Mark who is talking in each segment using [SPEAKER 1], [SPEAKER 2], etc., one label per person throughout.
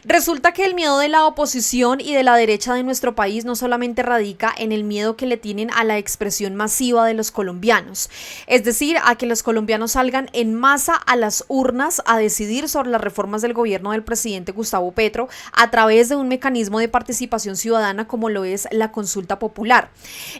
[SPEAKER 1] Resulta que el miedo de la oposición y de la derecha de nuestro país no solamente radica en el miedo que le tienen a la expresión masiva de los colombianos, es decir, a que los colombianos salgan en masa a las urnas a decidir sobre las reformas del gobierno del presidente Gustavo Petro a través de un mecanismo de participación ciudadana como lo es la consulta popular.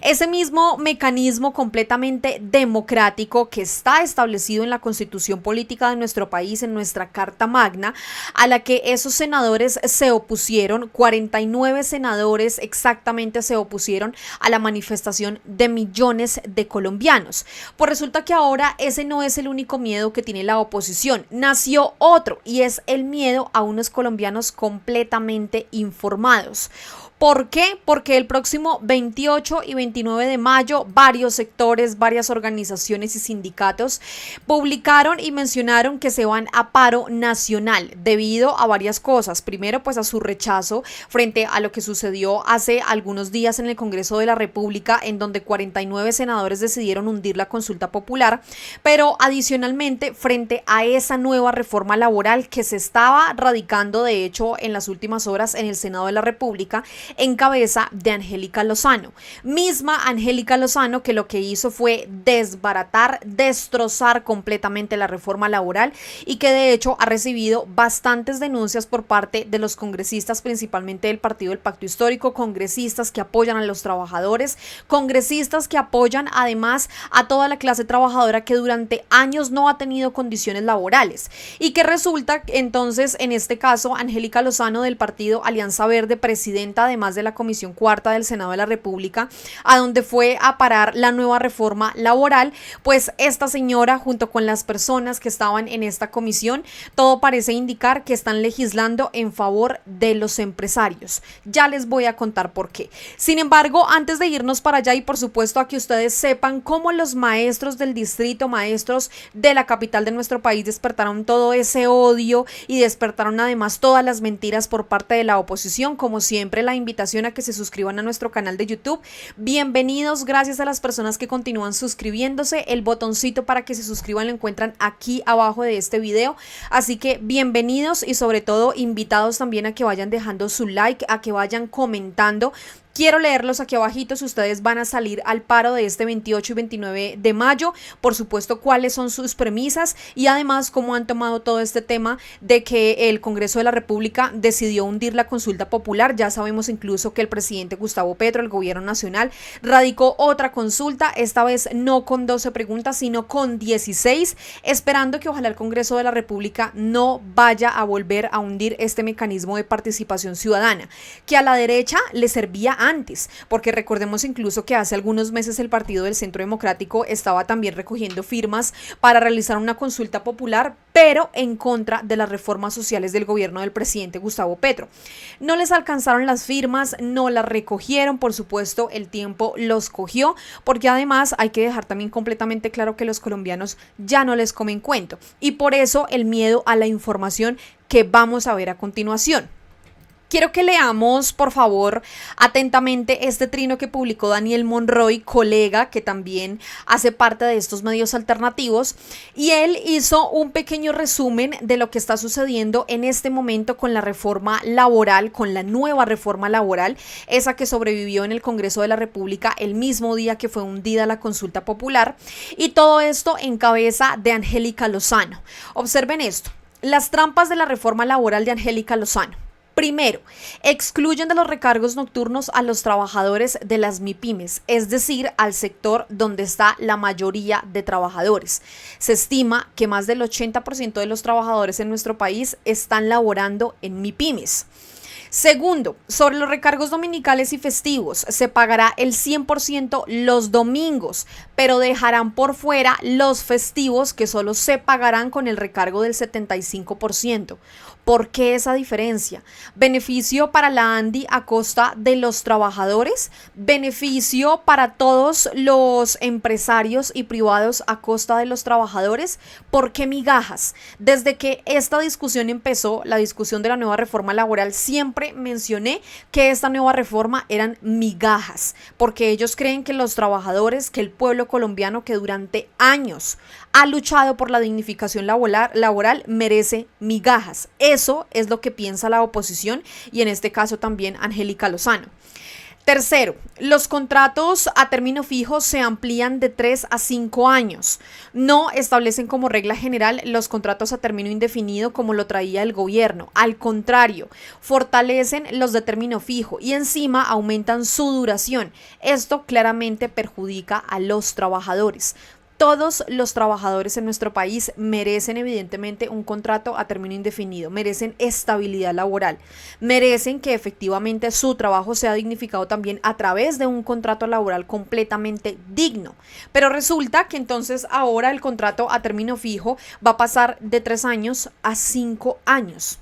[SPEAKER 1] Ese mismo mecanismo completamente democrático que está establecido en la Constitución política de nuestro país, en nuestra Carta Magna, a la que esos senadores se opusieron, 49 senadores exactamente se opusieron a la manifestación de millones de colombianos. Pues resulta que ahora ese no es el único miedo que tiene la oposición, nació otro y es el miedo a unos colombianos completamente informados. ¿Por qué? Porque el próximo 28 y 29 de mayo varios sectores, varias organizaciones y sindicatos publicaron y mencionaron que se van a paro nacional debido a varias cosas. Primero, pues a su rechazo frente a lo que sucedió hace algunos días en el Congreso de la República, en donde 49 senadores decidieron hundir la consulta popular, pero adicionalmente frente a esa nueva reforma laboral que se estaba radicando de hecho en las últimas horas en el Senado de la República, en cabeza de Angélica Lozano. Misma Angélica Lozano que lo que hizo fue desbaratar, destrozar completamente la reforma laboral y que de hecho ha recibido bastantes denuncias por parte de los congresistas, principalmente del Partido del Pacto Histórico, congresistas que apoyan a los trabajadores, congresistas que apoyan además a toda la clase trabajadora que durante años no ha tenido condiciones laborales y que resulta entonces en este caso Angélica Lozano del partido Alianza Verde, presidenta además de la Comisión Cuarta del Senado de la República, a donde fue a parar la nueva reforma laboral, pues esta señora junto con las personas que estaban en esta comisión, todo parece indicar que están legislando en favor de los empresarios. Ya les voy a contar por qué. Sin embargo, antes de irnos para allá y por supuesto a que ustedes sepan cómo los maestros del distrito, maestros de la capital de nuestro país despertaron todo ese odio y despertaron además todas las mentiras por parte de la oposición, como siempre la invitación a que se suscriban a nuestro canal de YouTube. Bienvenidos, gracias a las personas que continúan suscribiéndose. El botoncito para que se suscriban lo encuentran aquí abajo de este video, así que bienvenidos y sobre todo invitados también a que vayan dejando su like, a que vayan comentando. Quiero leerlos aquí abajito si ustedes van a salir al paro de este 28 y 29 de mayo, por supuesto cuáles son sus premisas y además cómo han tomado todo este tema de que el Congreso de la República decidió hundir la consulta popular. Ya sabemos incluso que el presidente Gustavo Petro, el gobierno nacional, radicó otra consulta, esta vez no con 12 preguntas, sino con 16, esperando que ojalá el Congreso de la República no vaya a volver a hundir este mecanismo de participación ciudadana, que a la derecha le servía antes, porque recordemos incluso que hace algunos meses el Partido del Centro Democrático estaba también recogiendo firmas para realizar una consulta popular, pero en contra de las reformas sociales del gobierno del presidente Gustavo Petro. No les alcanzaron las firmas, no las recogieron, por supuesto el tiempo los cogió, porque además hay que dejar también completamente claro que los colombianos ya no les comen cuento, y por eso el miedo a la información que vamos a ver a continuación. Quiero que leamos, por favor, atentamente este trino que publicó Daniel Monroy, colega que también hace parte de estos medios alternativos, y él hizo un pequeño resumen de lo que está sucediendo en este momento con la reforma laboral, con la nueva reforma laboral, esa que sobrevivió en el Congreso de la República el mismo día que fue hundida la consulta popular, y todo esto en cabeza de Angélica Lozano. Observen esto, las trampas de la reforma laboral de Angélica Lozano. Primero, excluyen de los recargos nocturnos a los trabajadores de las MIPYMES, es decir, al sector donde está la mayoría de trabajadores. Se estima que más del 80% de los trabajadores en nuestro país están laborando en MIPYMES. Segundo, sobre los recargos dominicales y festivos, se pagará el 100% los domingos, pero dejarán por fuera los festivos que solo se pagarán con el recargo del 75%. ¿Por qué esa diferencia? ¿Beneficio para la ANDI a costa de los trabajadores? ¿Beneficio para todos los empresarios y privados a costa de los trabajadores? ¿Por qué migajas? Desde que esta discusión empezó, la discusión de la nueva reforma laboral, siempre mencioné que esta nueva reforma eran migajas, porque ellos creen que los trabajadores, que el pueblo colombiano que durante años ha luchado por la dignificación laboral merece migajas. Eso es lo que piensa la oposición y en este caso también Angélica Lozano. Tercero, los contratos a término fijo se amplían de 3 a 5 años. No establecen como regla general los contratos a término indefinido como lo traía el gobierno. Al contrario, fortalecen los de término fijo y encima aumentan su duración. Esto claramente perjudica a los trabajadores. Todos los trabajadores en nuestro país merecen evidentemente un contrato a término indefinido, merecen estabilidad laboral, merecen que efectivamente su trabajo sea dignificado también a través de un contrato laboral completamente digno. Pero resulta que entonces ahora el contrato a término fijo va a pasar de 3 años a 5 años.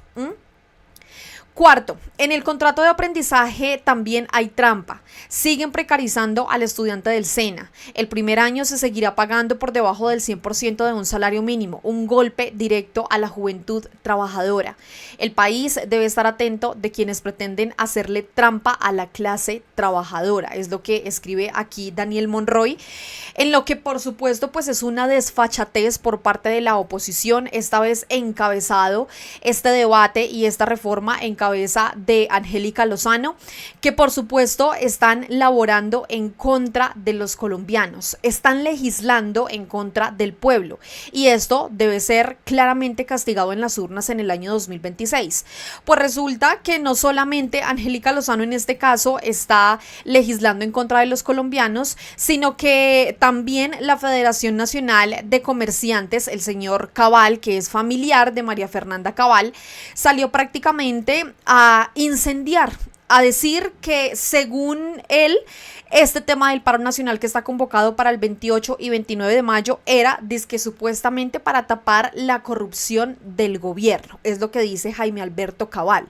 [SPEAKER 1] Cuarto, en el contrato de aprendizaje también hay trampa. Siguen precarizando al estudiante del SENA. El primer año se seguirá pagando por debajo del 100% de un salario mínimo, un golpe directo a la juventud trabajadora. El país debe estar atento de quienes pretenden hacerle trampa a la clase trabajadora. Es lo que escribe aquí Daniel Monroy, en lo que por supuesto pues es una desfachatez por parte de la oposición, esta vez encabezado este debate y esta reforma en cabeza de Angélica Lozano, que por supuesto están laborando en contra de los colombianos, están legislando en contra del pueblo y esto debe ser claramente castigado en las urnas en el año 2026. Pues resulta que no solamente Angélica Lozano en este caso está legislando en contra de los colombianos, sino que también la Federación Nacional de Comerciantes, el señor Cabal, que es familiar de María Fernanda Cabal, salió prácticamente a incendiar, a decir que según él este tema del paro nacional que está convocado para el 28 y 29 de mayo era dizque supuestamente para tapar la corrupción del gobierno, es lo que dice Jaime Alberto Cabal,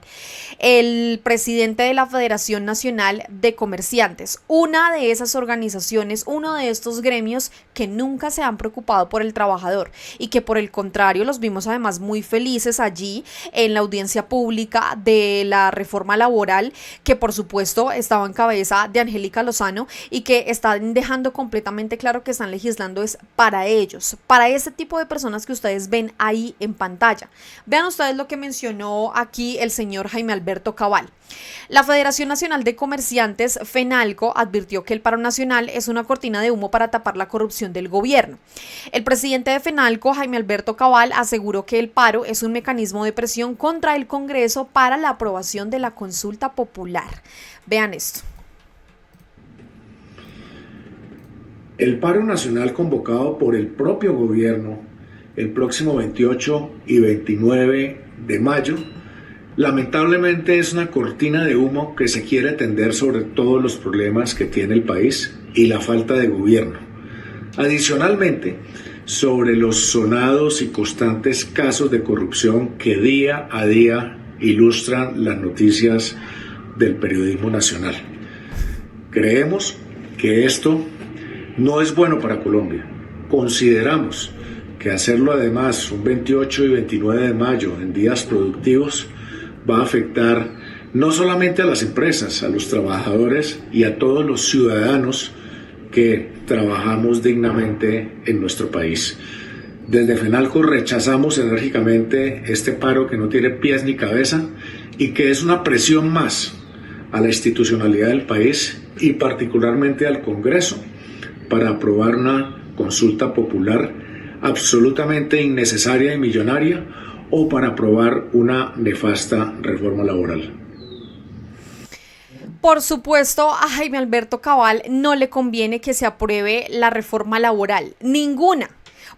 [SPEAKER 1] el presidente de la Federación Nacional de Comerciantes, una de esas organizaciones, uno de estos gremios que nunca se han preocupado por el trabajador y que por el contrario los vimos además muy felices allí en la audiencia pública de la reforma laboral, que por supuesto estaba en cabeza de Angélica Lozano y que están dejando completamente claro que están legislando es para ellos, para ese tipo de personas que ustedes ven ahí en pantalla. Vean ustedes lo que mencionó aquí el señor Jaime Alberto Cabal. La Federación Nacional de Comerciantes, FENALCO, advirtió que el paro nacional es una cortina de humo para tapar la corrupción del gobierno. El presidente de FENALCO, Jaime Alberto Cabal, aseguró que el paro es un mecanismo de presión contra el Congreso para la aprobación de la consulta popular. Vean esto.
[SPEAKER 2] El paro nacional convocado por el propio gobierno el próximo 28 y 29 de mayo lamentablemente es una cortina de humo que se quiere tender sobre todos los problemas que tiene el país y la falta de gobierno. Adicionalmente, sobre los sonados y constantes casos de corrupción que día a día ilustran las noticias del periodismo nacional. Creemos que esto no es bueno para Colombia. Consideramos que hacerlo además un 28 y 29 de mayo en días productivos va a afectar no solamente a las empresas, a los trabajadores y a todos los ciudadanos que trabajamos dignamente en nuestro país. Desde FENALCO rechazamos enérgicamente este paro que no tiene pies ni cabeza y que es una presión más a la institucionalidad del país y particularmente al Congreso para aprobar una consulta popular absolutamente innecesaria y millonaria o para aprobar una nefasta reforma laboral.
[SPEAKER 1] Por supuesto, a Jaime Alberto Cabal no le conviene que se apruebe la reforma laboral, ninguna,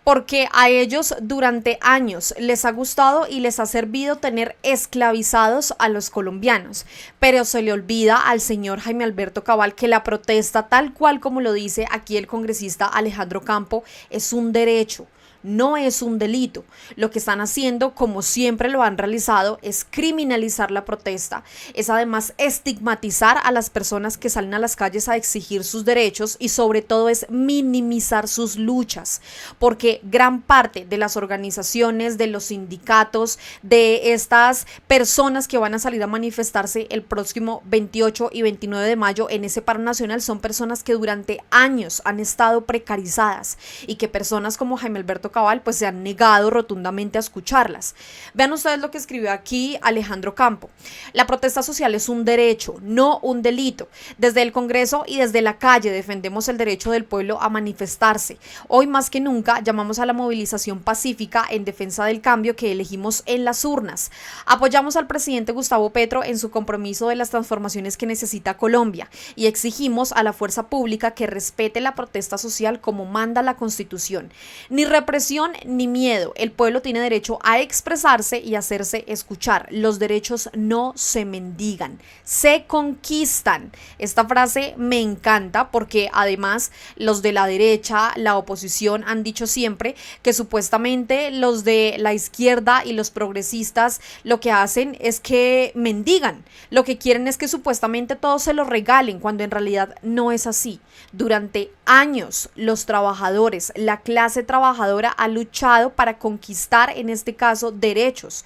[SPEAKER 1] porque a ellos durante años les ha gustado y les ha servido tener esclavizados a los colombianos, pero se le olvida al señor Jaime Alberto Cabal que la protesta, tal cual como lo dice aquí el congresista Alejandro Campo, es un derecho. No es un delito. Lo que están haciendo, como siempre lo han realizado, es criminalizar la protesta, es además estigmatizar a las personas que salen a las calles a exigir sus derechos y sobre todo es minimizar sus luchas, porque gran parte de las organizaciones, de los sindicatos, de estas personas que van a salir a manifestarse el próximo 28 y 29 de mayo en ese paro nacional son personas que durante años han estado precarizadas y que personas como Jaime Alberto Cabal, pues se han negado rotundamente a escucharlas. Vean ustedes lo que escribió aquí Alejandro Campo. La protesta social es un derecho, no un delito. Desde el Congreso y desde la calle defendemos el derecho del pueblo a manifestarse. Hoy más que nunca llamamos a la movilización pacífica en defensa del cambio que elegimos en las urnas. Apoyamos al presidente Gustavo Petro en su compromiso de las transformaciones que necesita Colombia y exigimos a la fuerza pública que respete la protesta social como manda la Constitución. Ni represión ni miedo. El pueblo tiene derecho a expresarse y hacerse escuchar. Los derechos no se mendigan, se conquistan. Esta frase me encanta porque además los de la derecha, la oposición, han dicho siempre que supuestamente los de la izquierda y los progresistas lo que hacen es que mendigan. Lo que quieren es que supuestamente todos se lo regalen, cuando en realidad no es así. Durante años los trabajadores, la clase trabajadora ha luchado para conquistar, en este caso, derechos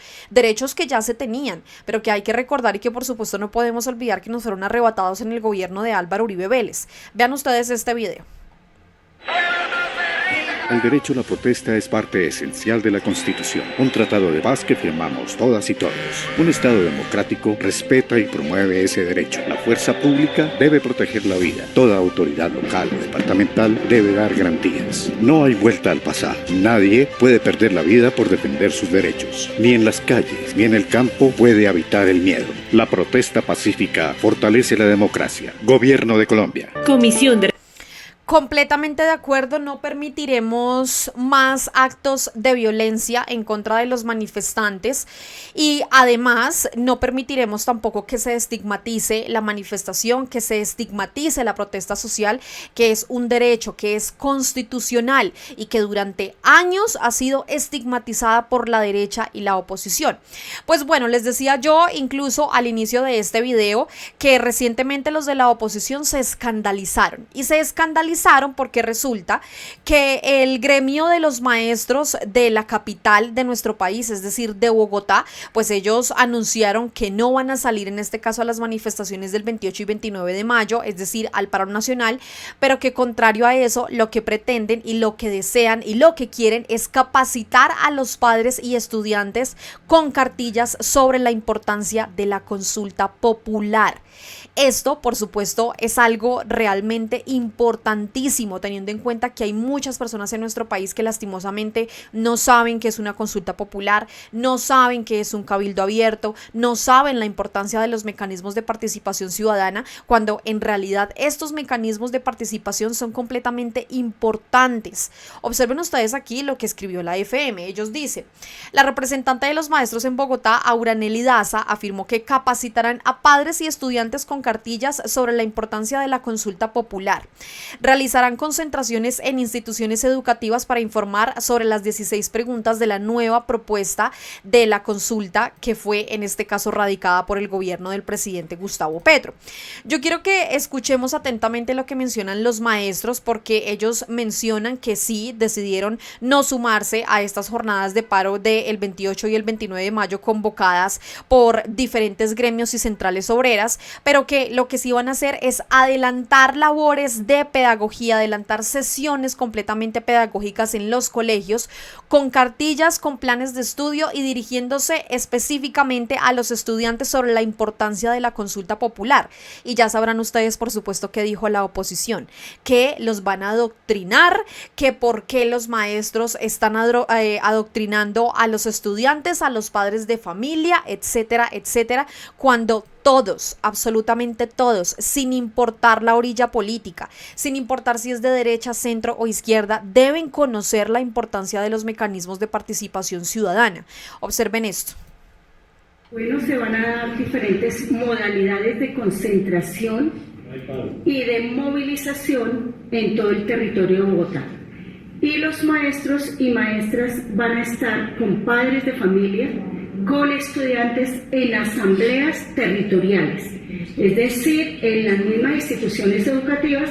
[SPEAKER 1] que ya se tenían, pero que hay que recordar y que por supuesto no podemos olvidar que nos fueron arrebatados en el gobierno de Álvaro Uribe Vélez. Vean ustedes este video.
[SPEAKER 3] El derecho a la protesta es parte esencial de la Constitución, un tratado de paz que firmamos todas y todos. Un Estado democrático respeta y promueve ese derecho. La fuerza pública debe proteger la vida. Toda autoridad local o departamental debe dar garantías. No hay vuelta al pasado. Nadie puede perder la vida por defender sus derechos. Ni en las calles, ni en el campo puede habitar el miedo. La protesta pacífica fortalece la democracia. Gobierno de Colombia.
[SPEAKER 4] Comisión de
[SPEAKER 1] Completamente de acuerdo, no permitiremos más actos de violencia en contra de los manifestantes y además no permitiremos tampoco que se estigmatice la manifestación, que se estigmatice la protesta social, que es un derecho, que es constitucional y que durante años ha sido estigmatizada por la derecha y la oposición. Pues bueno, les decía yo incluso al inicio de este video que recientemente los de la oposición se escandalizaron porque resulta que el gremio de los maestros de la capital de nuestro país, es decir, de Bogotá, pues ellos anunciaron que no van a salir en este caso a las manifestaciones del 28 y 29 de mayo, es decir, al paro nacional, pero que contrario a eso, lo que pretenden y lo que desean y lo que quieren es capacitar a los padres y estudiantes con cartillas sobre la importancia de la consulta popular. Esto, por supuesto, es algo realmente importantísimo, teniendo en cuenta que hay muchas personas en nuestro país que lastimosamente no saben qué es una consulta popular, no saben qué es un cabildo abierto, no saben la importancia de los mecanismos de participación ciudadana, cuando en realidad estos mecanismos de participación son completamente importantes. Observen ustedes aquí lo que escribió la FM. Ellos dicen: la representante de los maestros en Bogotá, Auranelli Daza, afirmó que capacitarán a padres y estudiantes con cartillas sobre la importancia de la consulta popular. Realizarán concentraciones en instituciones educativas para informar sobre las 16 preguntas de la nueva propuesta de la consulta que fue en este caso radicada por el gobierno del presidente Gustavo Petro. Yo quiero que escuchemos atentamente lo que mencionan los maestros, porque ellos mencionan que sí decidieron no sumarse a estas jornadas de paro del 28 y el 29 de mayo convocadas por diferentes gremios y centrales obreras, pero que lo que sí van a hacer es adelantar labores de pedagogía, adelantar sesiones completamente pedagógicas en los colegios, con cartillas, con planes de estudio y dirigiéndose específicamente a los estudiantes sobre la importancia de la consulta popular. Y ya sabrán ustedes, por supuesto, qué dijo la oposición, que los van a adoctrinar, que por qué los maestros están adoctrinando a los estudiantes, a los padres de familia, etcétera, etcétera, cuando todos, absolutamente todos, sin importar la orilla política, sin importar si es de derecha, centro o izquierda, deben conocer la importancia de los mecanismos de participación ciudadana. Observen esto.
[SPEAKER 4] Bueno, se van a dar diferentes modalidades de concentración y de movilización en todo el territorio de Bogotá. Y los maestros y maestras van a estar con padres de familia, con estudiantes en asambleas territoriales, es decir, en las mismas instituciones educativas,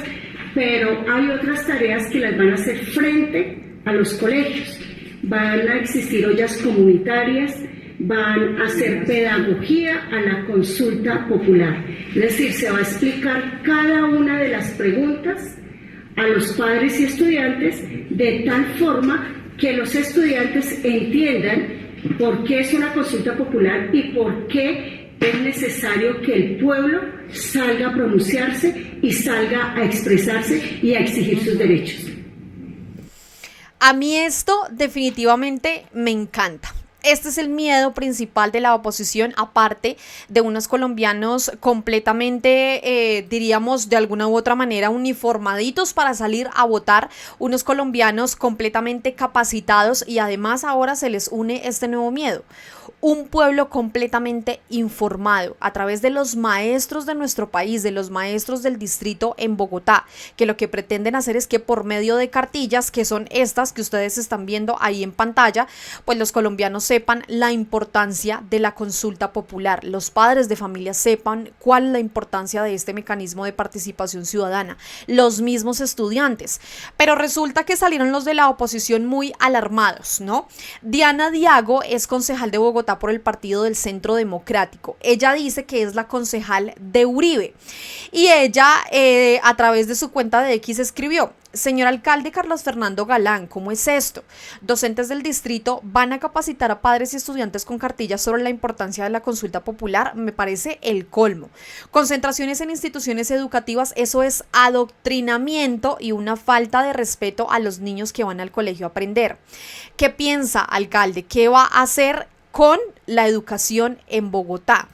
[SPEAKER 4] pero hay otras tareas que las van a hacer frente a los colegios. Van a existir ollas comunitarias, van a hacer pedagogía a la consulta popular, es decir, se va a explicar cada una de las preguntas a los padres y estudiantes de tal forma que los estudiantes entiendan por qué es una consulta popular y por qué es necesario que el pueblo salga a pronunciarse y salga a expresarse y a exigir sus derechos.
[SPEAKER 1] A mí esto definitivamente me encanta. Este es el miedo principal de la oposición, aparte de unos colombianos completamente, diríamos, de alguna u otra manera uniformaditos para salir a votar, unos colombianos completamente capacitados y además ahora se les une este nuevo miedo. Un pueblo completamente informado a través de los maestros de nuestro país, de los maestros del distrito en Bogotá, que lo que pretenden hacer es que por medio de cartillas, que son estas que ustedes están viendo ahí en pantalla, pues los colombianos sepan la importancia de la consulta popular, los padres de familia sepan cuál es la importancia de este mecanismo de participación ciudadana, los mismos estudiantes. Pero resulta que salieron los de la oposición muy alarmados, ¿no? Diana Diago es concejal de Bogotá por el Partido del Centro Democrático. Ella dice que es la concejal de Uribe y ella a través de su cuenta de X escribió: señor alcalde Carlos Fernando Galán, ¿cómo es esto? Docentes del distrito van a capacitar a padres y estudiantes con cartillas sobre la importancia de la consulta popular. Me parece el colmo. Concentraciones en instituciones educativas, eso es adoctrinamiento y una falta de respeto a los niños que van al colegio a aprender. ¿Qué piensa, alcalde? ¿Qué va a hacer con la educación en Bogotá?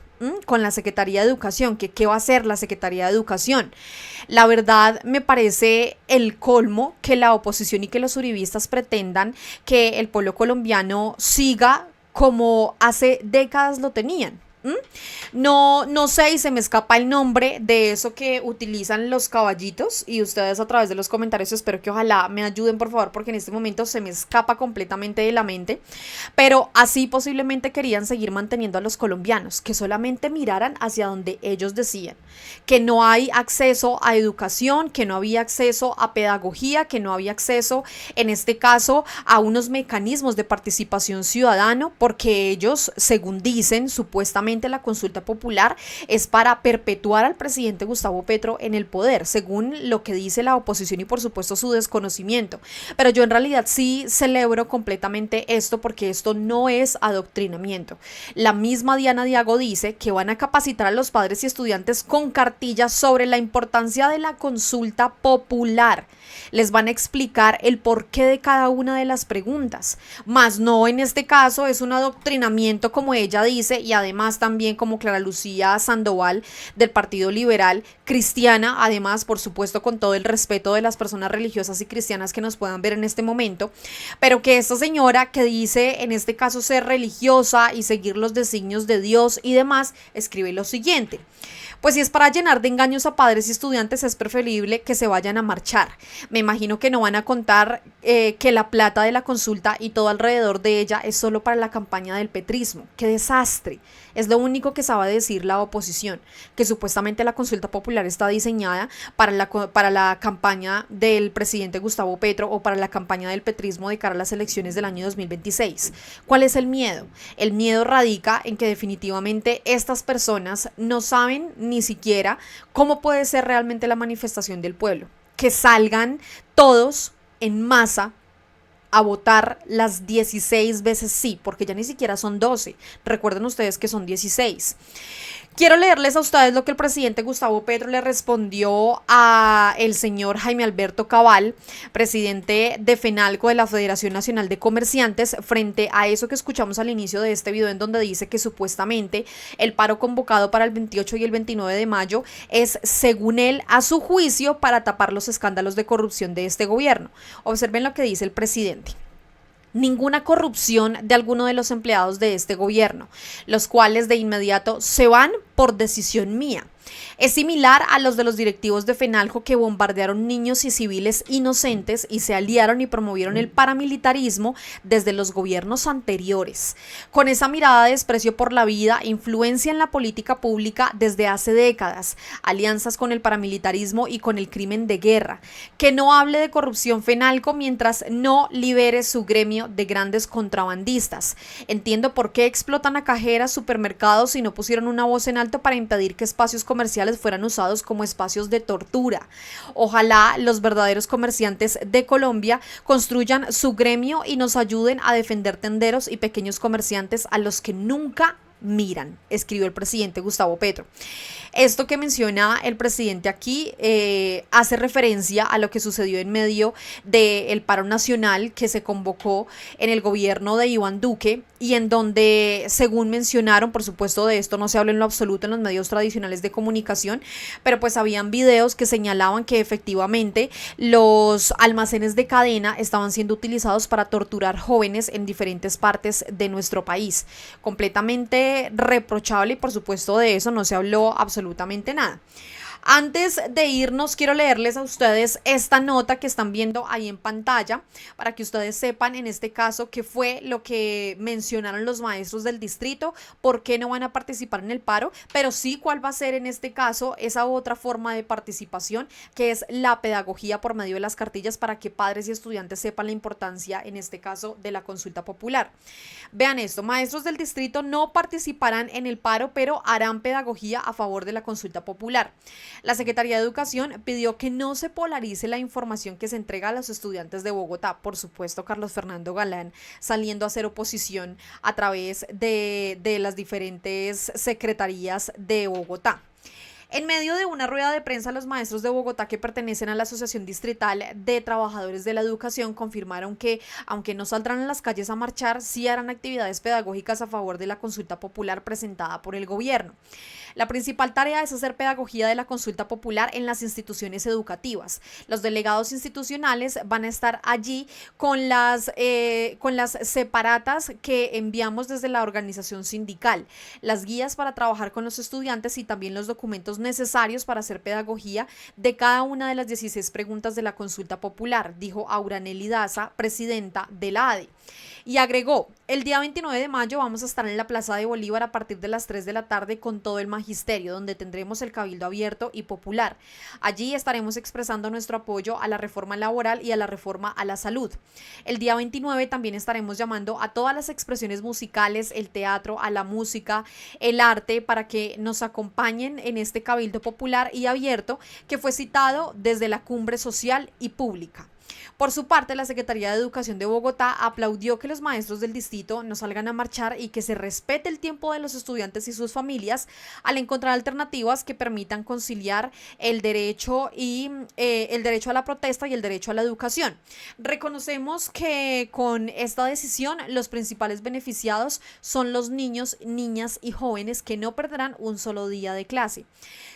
[SPEAKER 1] Con la Secretaría de Educación, ¿qué va a hacer la Secretaría de Educación? La verdad me parece el colmo que la oposición y que los uribistas pretendan que el pueblo colombiano siga como hace décadas lo tenían. No sé, y se me escapa el nombre de eso que utilizan los caballitos, y ustedes a través de los comentarios espero que ojalá me ayuden, por favor, porque en este momento se me escapa completamente de la mente, pero así posiblemente querían seguir manteniendo a los colombianos, que solamente miraran hacia donde ellos decían, que no hay acceso a educación, que no había acceso a pedagogía, que no había acceso, en este caso, a unos mecanismos de participación ciudadano, porque ellos, según dicen, supuestamente la consulta popular es para perpetuar al presidente Gustavo Petro en el poder, según lo que dice la oposición y por supuesto su desconocimiento. Pero yo en realidad sí celebro completamente esto, porque esto no es adoctrinamiento. La misma Diana Diago dice que van a capacitar a los padres y estudiantes con cartillas sobre la importancia de la consulta popular. Les van a explicar el porqué de cada una de las preguntas, más no en este caso es un adoctrinamiento como ella dice, y además también como Clara Lucía Sandoval del Partido Liberal, cristiana, además por supuesto con todo el respeto de las personas religiosas y cristianas que nos puedan ver en este momento, pero que esta señora que dice en este caso ser religiosa y seguir los designios de Dios y demás, escribe lo siguiente: pues si es para llenar de engaños a padres y estudiantes, es preferible que se vayan a marchar. Me imagino que no van a contar que la plata de la consulta y todo alrededor de ella es solo para la campaña del petrismo. ¡Qué desastre! Es lo único que sabe decir la oposición, que supuestamente la consulta popular está diseñada para la campaña del presidente Gustavo Petro o para la campaña del petrismo de cara a las elecciones del año 2026. ¿Cuál es el miedo? El miedo radica en que definitivamente estas personas no saben ni siquiera cómo puede ser realmente la manifestación del pueblo. Que salgan todos en masa a votar las 16 veces sí, porque ya ni siquiera son 12. Recuerden ustedes que son 16. Quiero leerles a ustedes lo que el presidente Gustavo Petro le respondió a el señor Jaime Alberto Cabal, presidente de FENALCO, de la Federación Nacional de Comerciantes, frente a eso que escuchamos al inicio de este video, en donde dice que supuestamente el paro convocado para el 28 y el 29 de mayo es, según él, a su juicio, para tapar los escándalos de corrupción de este gobierno. Observen lo que dice el presidente. Ninguna corrupción de alguno de los empleados de este gobierno, los cuales de inmediato se van por decisión mía. Es similar a los de los directivos de FENALCO que bombardearon niños y civiles inocentes y se aliaron y promovieron el paramilitarismo desde los gobiernos anteriores. Con esa mirada de desprecio por la vida, influencia en la política pública desde hace décadas, alianzas con el paramilitarismo y con el crimen de guerra. Que no hable de corrupción FENALCO mientras no libere su gremio de grandes contrabandistas. Entiendo por qué explotan a cajeras, supermercados y no pusieron una voz en alto para impedir que espacios comerciales comerciales fueran usados como espacios de tortura. Ojalá los verdaderos comerciantes de Colombia construyan su gremio y nos ayuden a defender tenderos y pequeños comerciantes a los que nunca miran, escribió el presidente Gustavo Petro. Esto que menciona el presidente aquí hace referencia a lo que sucedió en medio del paro nacional que se convocó en el gobierno de Iván Duque y en donde, según mencionaron, por supuesto de esto no se habla en lo absoluto en los medios tradicionales de comunicación, pero pues habían videos que señalaban que efectivamente los almacenes de cadena estaban siendo utilizados para torturar jóvenes en diferentes partes de nuestro país. Completamente reprochable y por supuesto de eso no se habló absolutamente nada. Antes de irnos, quiero leerles a ustedes esta nota que están viendo ahí en pantalla para que ustedes sepan en este caso qué fue lo que mencionaron los maestros del distrito, por qué no van a participar en el paro, pero sí cuál va a ser en este caso esa otra forma de participación que es la pedagogía por medio de las cartillas para que padres y estudiantes sepan la importancia en este caso de la consulta popular. Vean esto, maestros del distrito no participarán en el paro, pero harán pedagogía a favor de la consulta popular. La Secretaría de Educación pidió que no se polarice la información que se entrega a los estudiantes de Bogotá. Por supuesto, Carlos Fernando Galán saliendo a hacer oposición a través de las diferentes secretarías de Bogotá. En medio de una rueda de prensa, los maestros de Bogotá que pertenecen a la Asociación Distrital de Trabajadores de la Educación confirmaron que, aunque no saldrán a las calles a marchar, sí harán actividades pedagógicas a favor de la consulta popular presentada por el gobierno. La principal tarea es hacer pedagogía de la consulta popular en las instituciones educativas. Los delegados institucionales van a estar allí con las separatas que enviamos desde la organización sindical, las guías para trabajar con los estudiantes y también los documentos necesarios para hacer pedagogía de cada una de las 16 preguntas de la consulta popular, dijo Auranelli Daza, presidenta de la ADE. Y agregó, el día 29 de mayo vamos a estar en la Plaza de Bolívar a partir de las 3 de la tarde con todo el magisterio, donde tendremos el cabildo abierto y popular. Allí estaremos expresando nuestro apoyo a la reforma laboral y a la reforma a la salud. El día 29 también estaremos llamando a todas las expresiones musicales, el teatro, a la música, el arte, para que nos acompañen en este cabildo popular y abierto que fue citado desde la cumbre social y pública. Por su parte, la Secretaría de Educación de Bogotá aplaudió que los maestros del distrito no salgan a marchar y que se respete el tiempo de los estudiantes y sus familias al encontrar alternativas que permitan conciliar el derecho a la protesta y el derecho a la educación. Reconocemos que con esta decisión los principales beneficiados son los niños, niñas y jóvenes que no perderán un solo día de clase.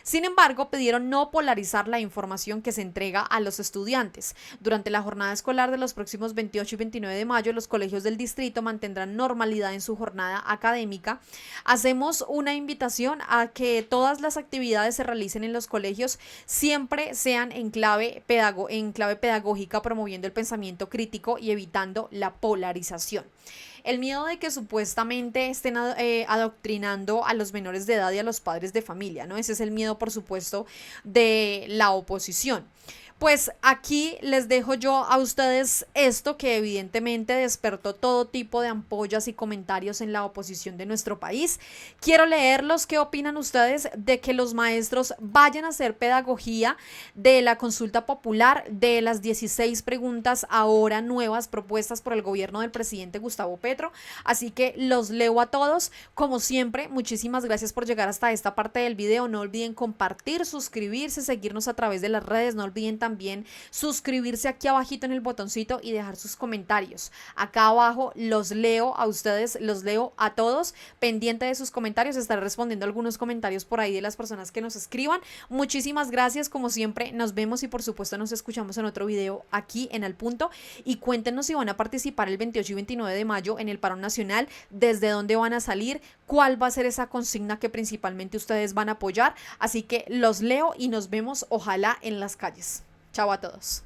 [SPEAKER 1] Sin embargo, pidieron no polarizar la información que se entrega a los estudiantes. Durante la jornada escolar de los próximos 28 y 29 de mayo, los colegios del distrito mantendrán normalidad en su jornada académica. Hacemos una invitación a que todas las actividades se realicen en los colegios siempre sean en clave pedagógica, promoviendo el pensamiento crítico y evitando la polarización. El miedo de que supuestamente estén adoctrinando a los menores de edad y a los padres de familia, ¿no? Ese es el miedo, por supuesto, de la oposición. Pues aquí les dejo yo a ustedes esto que evidentemente despertó todo tipo de ampollas y comentarios en la oposición de nuestro país. Quiero leerlos. ¿Qué opinan ustedes de que los maestros vayan a hacer pedagogía de la consulta popular, de las 16 preguntas ahora nuevas propuestas por el gobierno del presidente Gustavo Petro? Así que los leo a todos. Como siempre, muchísimas gracias por llegar hasta esta parte del video. No olviden compartir, suscribirse, seguirnos a través de las redes. No olviden también suscribirse aquí abajito en el botoncito y dejar sus comentarios. Acá abajo los leo a ustedes, los leo a todos. Pendiente de sus comentarios, estaré respondiendo algunos comentarios por ahí de las personas que nos escriban. Muchísimas gracias, como siempre, nos vemos y por supuesto nos escuchamos en otro video aquí en Al Punto. Y cuéntenos si van a participar el 28 y 29 de mayo en el paro nacional, desde dónde van a salir, cuál va a ser esa consigna que principalmente ustedes van a apoyar. Así que los leo y nos vemos ojalá en las calles. Chao a todos.